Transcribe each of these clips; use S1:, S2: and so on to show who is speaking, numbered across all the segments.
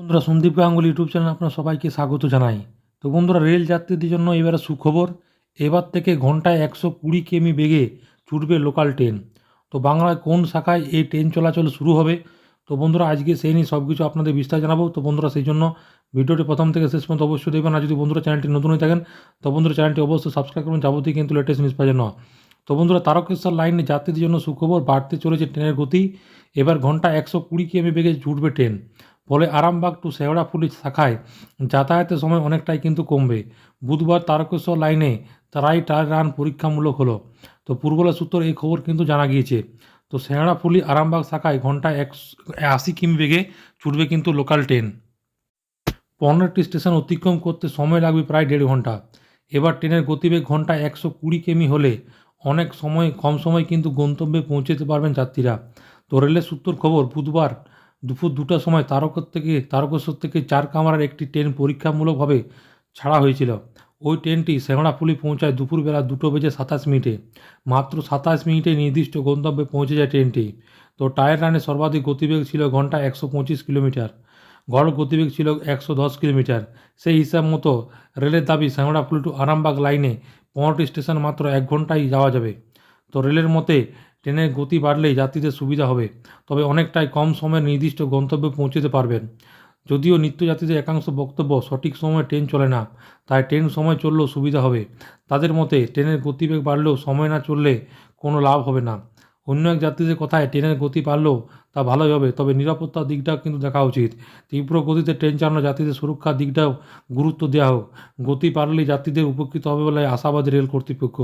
S1: বন্ধুরা, সন্দীপ গাঙ্গুলি ইউটিউব চ্যানেলে আপনার সবাইকে স্বাগত জানাই। তো বন্ধুরা, রেল যাত্রীদের জন্য এবারে সুখবর। এবার থেকে ঘন্টায় 120 কিমি বেগে ছুটবে লোকাল ট্রেন। তো বাংলায় কোন শাখায় এই ট্রেন চলাচল শুরু হবে? তো বন্ধুরা, আজকে সেই নিয়ে সব কিছু আপনাদের বিস্তার জানাবো। তো বন্ধুরা, সেই জন্য ভিডিওটি প্রথম থেকে শেষ পর্যন্ত অবশ্যই দেখবেন। আর যদি বন্ধুরা চ্যানেলটি নতুন হয়ে থাকেন তো বন্ধুরা চ্যানেলটি অবশ্যই সাবস্ক্রাইব করবেন, যাবতীয় কিন্তু লেটেস্ট নিউজ পাওয়ার জন্য। তো বন্ধুরা, তারকেশ্বর লাইনে যাত্রীদের জন্য সুখবর, বাড়তে চলেছে ট্রেনের গতি। এবার ঘন্টা 120 কিমি বেগে ছুটবে ট্রেন। ফলে আরামবাগ টু শেওড়াফুলি শাখায় যাতায়াতের সময় অনেকটাই কিন্তু কমবে। বুধবার তারকেশ্বর লাইনে তারাই ট্রায়াল রান পরীক্ষামূলক হলো। তো পূর্বলা সূত্র এই খবর কিন্তু জানা গিয়েছে। তো শেওড়াফুলি আরামবাগ শাখায় ঘন্টায় 80 কিমি বেগে ছুটবে কিন্তু লোকাল ট্রেন। 15টি স্টেশন অতিক্রম করতে সময় লাগবে প্রায় 1.5 ঘন্টা। এবার ট্রেনের গতিবেগ ঘন্টায় 120 কিমি হলে অনেক সময় কম সময় কিন্তু গন্তব্যে পৌঁছতে পারবেন যাত্রীরা। তো রেলের সূত্র খবর, বুধবার দুপুর 2টার সময় তারকেশ্বর থেকে 4 কামরার একটি ট্রেন পরীক্ষামূলকভাবে ছাড়া হয়েছিল। ওই ট্রেনটি শেওড়াফুলি পৌঁছায় দুপুরবেলা 2:27 মাত্র 27 মিনিটে নির্দিষ্ট গন্তব্যে পৌঁছে যায় ট্রেনটি। তো টায়ার রানে সর্বাধিক গতিবেগ ছিল ঘন্টায় 125 কিলোমিটার। গড় গতিবেগ ছিল 110 কিলোমিটার। সেই হিসাব মতো রেলের দাবি, শেওড়াফুলি টু আরামবাগ লাইনে 15টি স্টেশন মাত্র 1 ঘন্টায় যাওয়া যাবে। তো রেলের মতে ট্রেনের গতি বাড়লেই যাত্রীদের সুবিধা হবে, তবে অনেকটাই কম সময়ে নির্দিষ্ট গন্তব্যে পৌঁছতে পারবেন। যদিও নিত্যযাত্রীদের একাংশ বক্তব্য, সঠিক সময়ে ট্রেন চলে না, তাই ট্রেন সময় চললেও সুবিধা হবে। তাদের মতে ট্রেনের গতিবেগ বাড়লেও সময় না চললে কোনো লাভ হবে না। অন্য এক যাত্রীদের কথায়, ট্রেনের গতি বাড়লেও তা ভালোই হবে, তবে নিরাপত্তার দিকটাও কিন্তু দেখা উচিত। তীব্র গতিতে ট্রেন চালানো যাত্রীদের সুরক্ষার দিকটাও গুরুত্ব দেওয়া হোক। গতি বাড়লেই যাত্রীদের উপকৃত হবে বলে আশাবাদী রেল কর্তৃপক্ষ।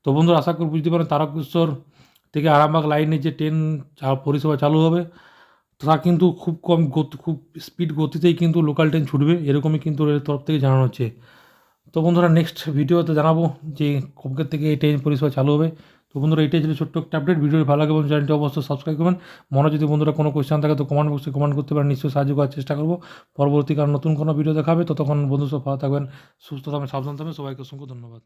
S1: তো বন্ধুরা, আশা করি বুঝতে পারেন তারকেশ্বর থেকে আরামবাগ লাইনে যে ট্রেন পরিষেবা চালু হবে তা কিন্তু খুব কম গতি, খুব স্পিড গতিতেই কিন্তু লোকাল ট্রেন ছুটবে, এরকমই কিন্তু রেলের তরফ থেকে জানানো হচ্ছে। তো বন্ধুরা, নেক্সট ভিডিওতে জানাবো যে কবে থেকে এই ট্রেন পরিষেবা চালু হবে। তো বন্ধুরা, এটাই ছিল ছোট্ট একটা আপডেট। ভিডিও ভালো লাগে এবং চ্যানেলটি অবশ্যই সাবস্ক্রাইব করবেন। মনে যদি বন্ধুরা কোনো কোয়েশ্চেন থাকে তো কমেন্ট বক্সে কমেন্ট করতে পারেন, নিশ্চয়ই সাহায্য করার চেষ্টা করবো। পরবর্তীকালে নতুন কোনো ভিডিও দেখাবে, ততক্ষণ বন্ধু সব ভালো থাকবেন, সুস্থ থাকবেন, সাবধান থাকবেন। সবাইকে অসংখ্য ধন্যবাদ।